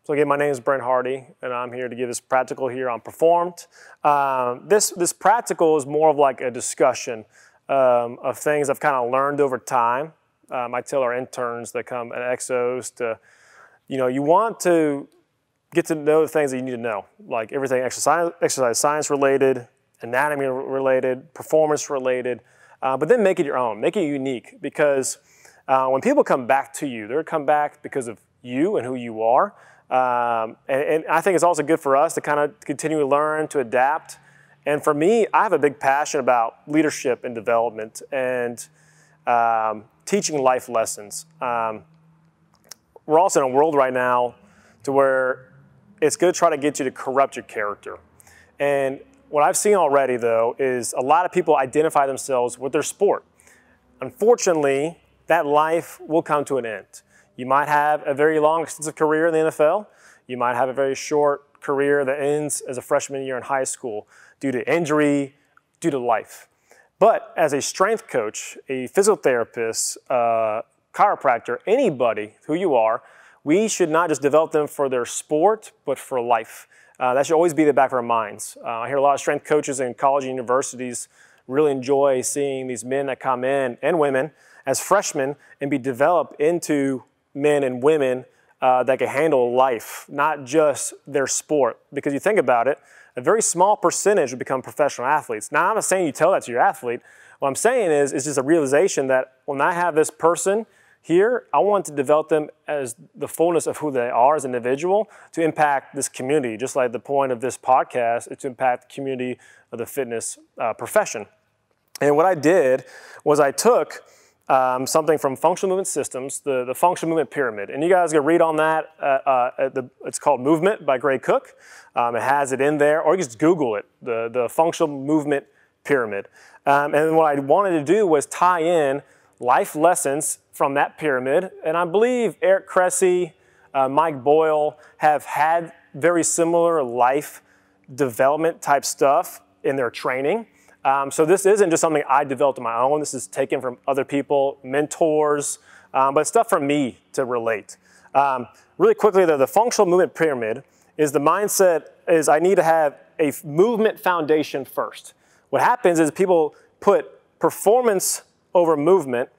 So again, my name is Brent Hardy, and I'm here to give this practical here on Performed. This practical is more of like a discussion of things I've kind of learned over time. I tell our interns that come at EXOS to, you want to get to know the things that you need to know, like everything exercise science related, anatomy related, performance related, but then make it your own, make it unique, because when people come back to you, they're going to come back because of you and who you are. And I think it's also good for us to kind of continue to learn, to adapt. And for me, I have a big passion about leadership and development and teaching life lessons. We're also in a world right now to where it's going to try to get you to corrupt your character. And what I've seen already, though, is a lot of people identify themselves with their sport. Unfortunately, that life will come to an end. You might have a very long, extensive career in the NFL. You might have a very short career that ends as a freshman year in high school due to injury, due to life. But as a strength coach, a physical therapist, chiropractor, anybody who you are, we should not just develop them for their sport, but for life. That should always be the back of our minds. I hear a lot of strength coaches in college and universities really enjoy seeing these men that come in, and women, as freshmen and be developed into men and women that can handle life, not just their sport. Because you think about it, a very small percentage will become professional athletes. Now, I'm not saying you tell that to your athlete. What I'm saying is, it's just a realization that when I have this person here, I want to develop them as the fullness of who they are as an individual to impact this community, just like the point of this podcast is to impact the community of the fitness profession. And what I did was I took something from Functional Movement Systems, the Functional Movement Pyramid. And you guys can read on that. It's called Movement by Gray Cook. It has it in there, or you can just Google it, the Functional Movement Pyramid. And what I wanted to do was tie in life lessons from that pyramid. And I believe Eric Cressy, Mike Boyle have had very similar life development type stuff in their training. So this isn't just something I developed on my own. This is taken from other people, mentors, but stuff from me to relate. Really quickly, the functional movement pyramid is the mindset is I need to have a movement foundation first. What happens is people put performance over movement,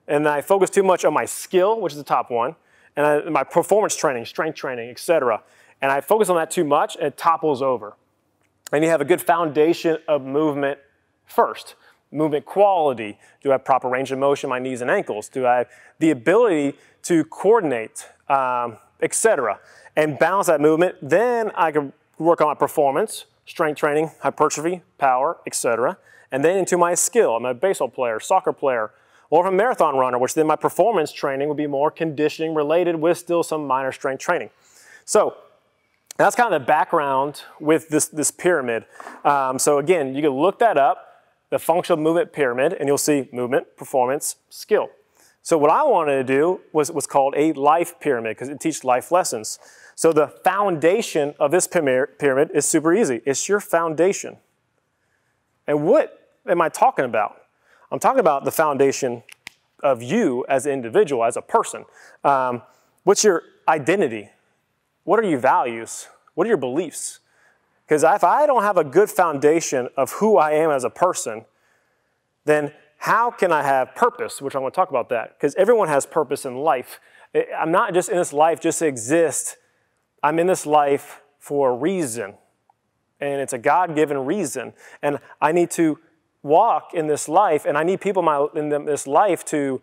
and I focus too much on my skill, which is the top one, and my performance training, strength training, etc. And I focus on that too much, and it topples over. And you have a good foundation of movement first. Movement quality. Do I have proper range of motion in my knees and ankles? Do I have the ability to coordinate, etc. And balance that movement? Then I can work on my performance, strength training, hypertrophy, power, etc. And then into my skill. I'm a baseball player, soccer player, or I'm a marathon runner, which then my performance training would be more conditioning related with still some minor strength training. So that's kind of the background with this pyramid. So again, you can look that up, the functional movement pyramid, and you'll see movement, performance, skill. So what I wanted to do was what's called a life pyramid, because it teaches life lessons. So the foundation of this pyramid is super easy. It's your foundation. And what am I talking about? I'm talking about the foundation of you as an individual, as a person. What's your identity? What are your values? What are your beliefs? Because if I don't have a good foundation of who I am as a person, then how can I have purpose? Which I'm going to talk about that. Because everyone has purpose in life. I'm not just in this life just to exist. I'm in this life for a reason. And it's a God-given reason. And I need to walk in this life, and I need people in this life to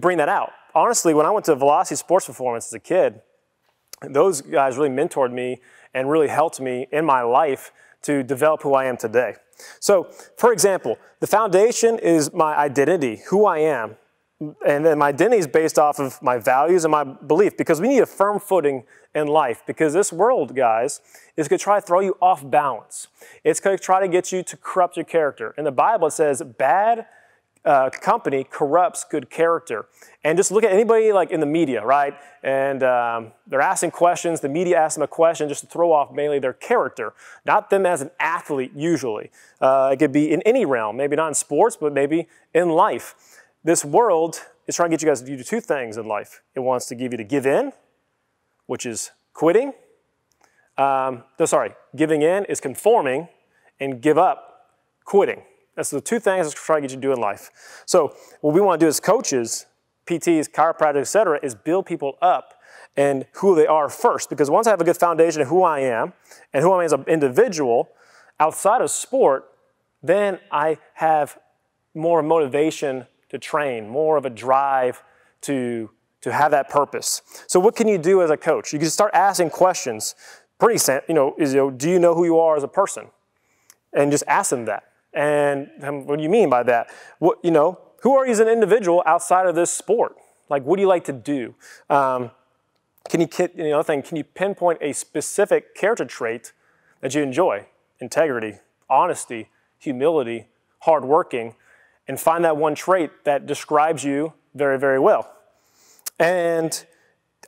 bring that out. Honestly, when I went to Velocity Sports Performance as a kid, those guys really mentored me and really helped me in my life to develop who I am today. So, for example, the foundation is my identity, who I am. And then my identity is based off of my values and my belief, because we need a firm footing in life, because this world, guys, is going to try to throw you off balance. It's going to try to get you to corrupt your character. In the Bible, it says bad company corrupts good character. And just look at anybody like in the media, right? And they're asking questions. The media asks them a question just to throw off mainly their character, not them as an athlete usually. It could be in any realm, maybe not in sports, but maybe in life. This world is trying to get you guys to do two things in life. It wants to give you to give in, which is quitting. Giving in is conforming, and give up, quitting. That's the two things that's trying to get you to do in life. So what we want to do as coaches, PTs, chiropractors, et cetera, is build people up and who they are first. Because once I have a good foundation of who I am and who I am as an individual outside of sport, then I have more motivation to train, more of a drive to have that purpose. So what can you do as a coach? You can start asking questions. Do you know who you are as a person? And just ask them that. And what do you mean by that? Who are you as an individual outside of this sport? Like, what do you like to do? Can you pinpoint a specific character trait that you enjoy? Integrity, honesty, humility, hardworking, and find that one trait that describes you very, very well. And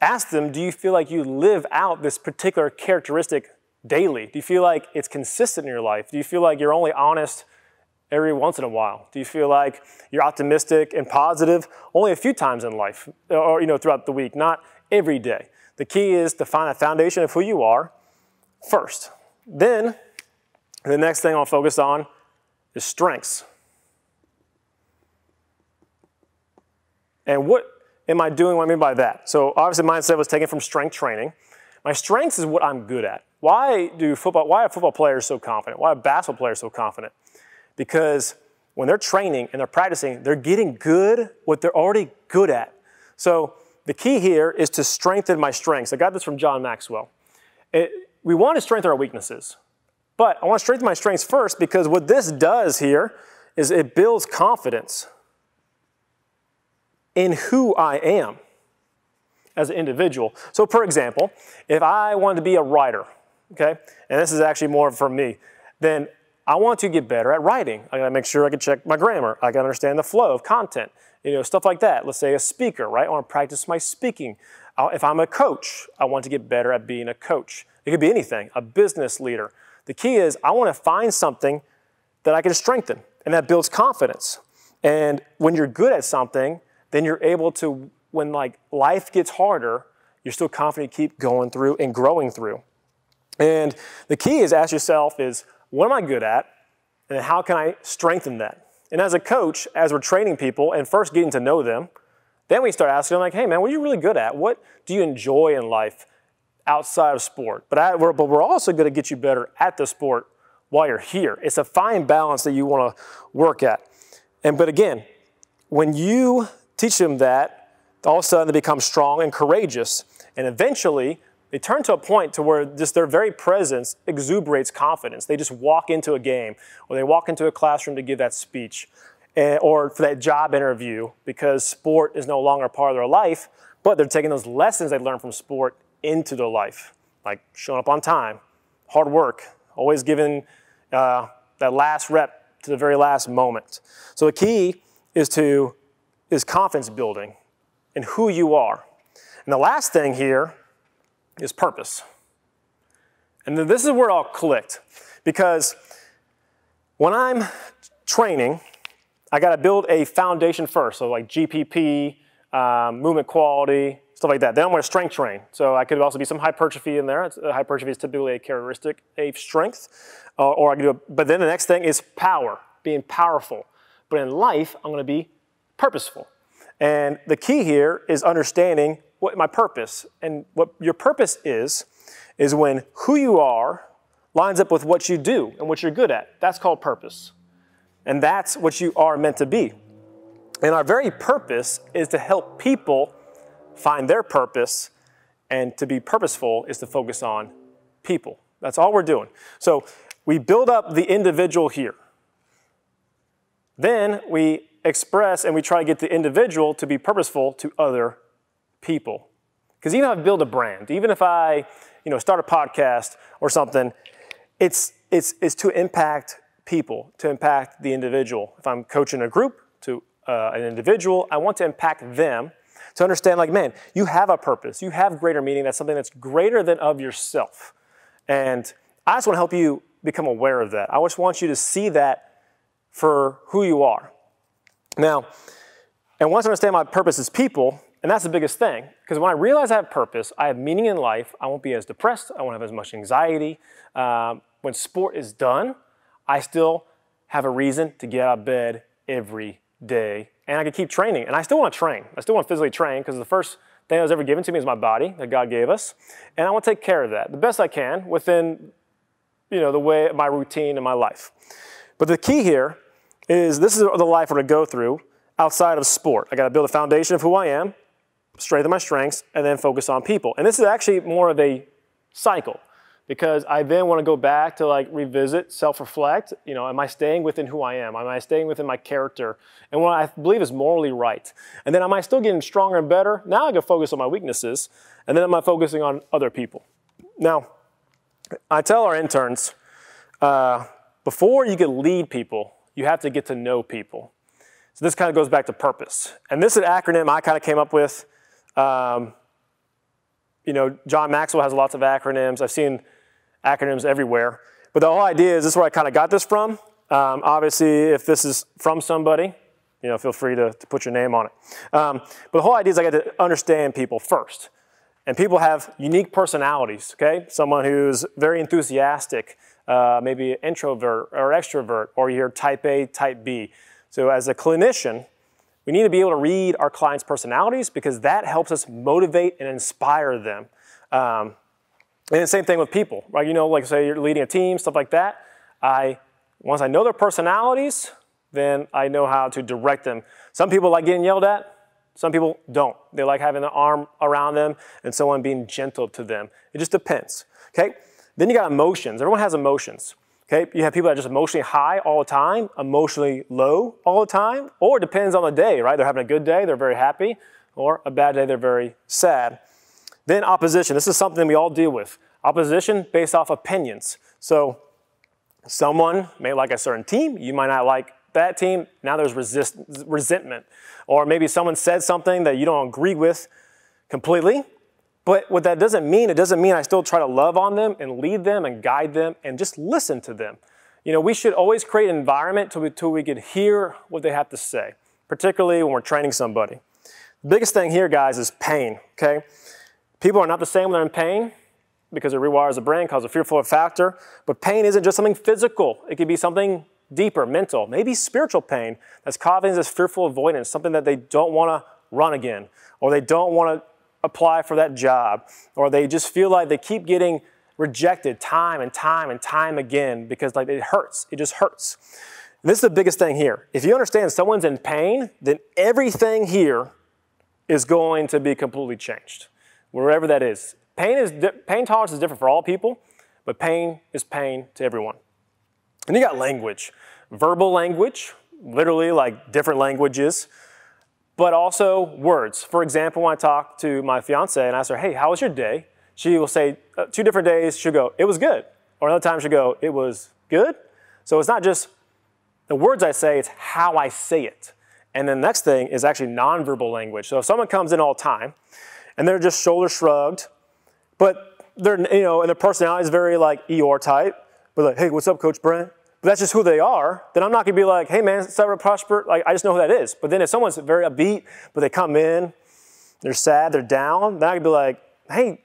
ask them, do you feel like you live out this particular characteristic daily? Do you feel like it's consistent in your life? Do you feel like you're only honest every once in a while? Do you feel like you're optimistic and positive only a few times in life or throughout the week, not every day? The key is to find a foundation of who you are first. Then the next thing I'll focus on is strengths. And what am I doing? What I mean by that? So obviously mindset was taken from strength training. My strengths is what I'm good at. Why are football players so confident? Why are basketball players so confident? Because when they're training and they're practicing, they're getting good what they're already good at. So the key here is to strengthen my strengths. I got this from John Maxwell. We want to strengthen our weaknesses, but I want to strengthen my strengths first because what this does here is it builds confidence in who I am as an individual. So for example, if I wanted to be a writer, okay, and this is actually more for me, then I want to get better at writing. I gotta make sure I can check my grammar. I gotta understand the flow of content, stuff like that. Let's say a speaker, right? I want to practice my speaking. If I'm a coach, I want to get better at being a coach. It could be anything, a business leader. The key is I want to find something that I can strengthen, and that builds confidence. And when you're good at something, then you're able to, when life gets harder, you're still confident to keep going through and growing through. And the key is ask yourself is, what am I good at? And how can I strengthen that? And as a coach, as we're training people and first getting to know them, then we start asking them hey man, what are you really good at? What do you enjoy in life outside of sport? But we're also going to get you better at the sport while you're here. It's a fine balance that you want to work at. But again, when you teach them that, all of a sudden they become strong and courageous. And eventually, they turn to a point to where just their very presence exuberates confidence. They just walk into a game, or they walk into a classroom to give that speech, or for that job interview, because sport is no longer a part of their life, but they're taking those lessons they learned from sport into their life, like showing up on time, hard work, always giving that last rep to the very last moment. So the key is confidence building in who you are. And the last thing here is purpose. And then this is where it all clicked. Because when I'm training, I got to build a foundation first. So like GPP, movement quality, stuff like that. Then I'm going to strength train. So I could also be some hypertrophy in there. Hypertrophy is typically a characteristic of strength. Or I can do but then the next thing is power, being powerful. But in life, I'm going to be purposeful. And the key here is understanding what my purpose, and what your purpose is when who you are lines up with what you do and what you're good at. That's called purpose. And that's what you are meant to be. And our very purpose is to help people find their purpose, and to be purposeful is to focus on people. That's all we're doing. So we build up the individual here. Then we express and we try to get the individual to be purposeful to other people. Because even if I build a brand, even if I start a podcast or something, it's to impact people, to impact the individual. If I'm coaching a group to an individual, I want to impact them to understand man, you have a purpose. You have greater meaning. That's something that's greater than of yourself. And I just want to help you become aware of that. I just want you to see that for who you are. Now, and once I understand my purpose is people, And that's the biggest thing, because when I realize I have purpose, I have meaning in life, I won't be as depressed, I won't have as much anxiety. When sport is done, I still have a reason to get out of bed every day, and I can keep training. And I still want to train. I still want to physically train, because the first thing that was ever given to me is my body that God gave us, and I want to take care of that the best I can within, the way my routine and my life. But the key here is this is the life we're going to go through outside of sport. I got to build a foundation of who I am, strengthen my strengths, and then focus on people. And this is actually more of a cycle, because I then want to go back to revisit, self-reflect. Am I staying within who I am? Am I staying within my character and what I believe is morally right? And then am I still getting stronger and better? Now I can focus on my weaknesses, and then am I focusing on other people? Now, I tell our interns, before you can lead people, you have to get to know people. So this kind of goes back to purpose. And this is an acronym I kind of came up with. John Maxwell has lots of acronyms. I've seen acronyms everywhere. But the whole idea is, this is where I kind of got this from. Obviously, if this is from somebody, feel free to put your name on it. But the whole idea is I got to understand people first. And people have unique personalities, okay? Someone who's very enthusiastic, maybe an introvert or extrovert, or you're type A, type B. So as a clinician, we need to be able to read our clients' personalities, because that helps us motivate and inspire them. And the same thing with people, right? Like say you're leading a team, stuff like that. Once I know their personalities, then I know how to direct them. Some people like getting yelled at. Some people don't. They like having an arm around them and someone being gentle to them. It just depends, okay? Then you got emotions. Everyone has emotions, okay? You have people that are just emotionally high all the time, emotionally low all the time, or it depends on the day, right? They're having a good day, they're very happy, or a bad day, they're very sad. Then opposition. This is something we all deal with. Opposition based off opinions. So someone may like a certain team, you might not like that team, now there's resentment. Or maybe someone said something that you don't agree with completely. But what that doesn't mean, it doesn't mean I still try to love on them and lead them and guide them and just listen to them. We should always create an environment till we can hear what they have to say, particularly when we're training somebody. The biggest thing here, guys, is pain, okay? People are not the same when they're in pain, because it rewires the brain, causes a fearful factor. But pain isn't just something physical. It could be something deeper, mental, maybe spiritual pain that's causing this fearful avoidance, something that they don't want to run again, or they don't want to apply for that job, or they just feel like they keep getting rejected time and time and time again because it hurts. It just hurts. And this is the biggest thing here. If you understand someone's in pain, then everything here is going to be completely changed, wherever that is. Pain tolerance is different for all people, but pain is pain to everyone. And you got language, verbal language, literally like different languages, but also words. For example, when I talk to my fiance and ask her, hey, how was your day? She will say 2 different days, she'll go, it was good. Or another time she'll go, it was good. So it's not just the words I say, it's how I say it. And then the next thing is actually nonverbal language. So if someone comes in all the time and they're just shoulder shrugged, but they're, and their personality is very Eeyore type, but like, hey, what's up, Coach Brent? But that's just who they are, then I'm not going to be like, hey, man, Sarah Prosper. I just know who that is. But then if someone's very upbeat, but they come in, they're sad, they're down, then I can be like, hey,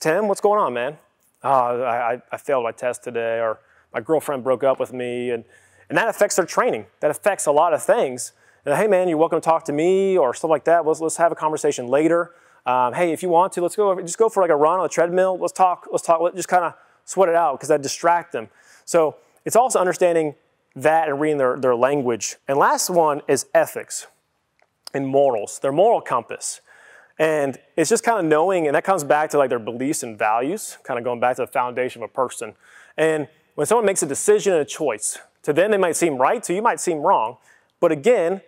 Tim, what's going on, man? Oh, I failed my test today, or my girlfriend broke up with me. And that affects their training. That affects a lot of things. And, hey, man, you're welcome to talk to me or stuff like that. Let's have a conversation later. Hey, if you want to, let's go just go for a run on the treadmill. Let's talk. Let's just kind of sweat it out, because that distract them. So it's also understanding that and reading their language. And last one is ethics and morals, their moral compass. And it's just kind of knowing, and that comes back to their beliefs and values, kind of going back to the foundation of a person. And when someone makes a decision and a choice, to them they might seem right, to you might seem wrong. But again,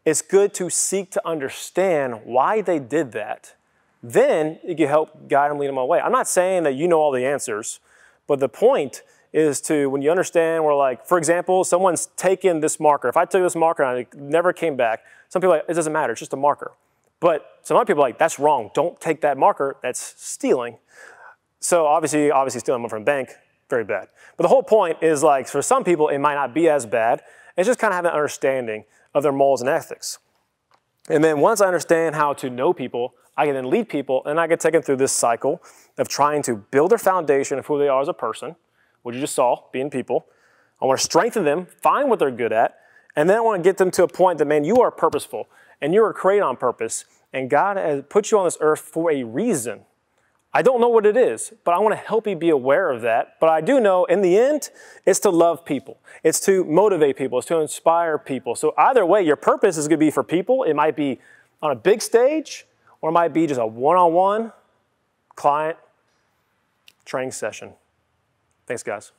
it's good to seek to understand why they did that. Then you can help guide them, lead them away. I'm not saying that you know all the answers, but the point is to, when you understand, for example, someone's taken this marker. If I took this marker and it never came back, some people are like, it doesn't matter, it's just a marker. But some other people are like, that's wrong, don't take that marker, that's stealing. So obviously stealing money from a bank, very bad. But the whole point is for some people, it might not be as bad. It's just kind of having an understanding of their morals and ethics. And then once I understand how to know people, I can then lead people, and I get taken through this cycle of trying to build their foundation of who they are as a person, what you just saw, being people. I want to strengthen them, find what they're good at, and then I want to get them to a point that, man, you are purposeful, and you are created on purpose, and God has put you on this earth for a reason. I don't know what it is, but I want to help you be aware of that. But I do know in the end, it's to love people. It's to motivate people. It's to inspire people. So either way, your purpose is going to be for people. It might be on a big stage, or it might be just a one-on-one client training session. Thanks, guys.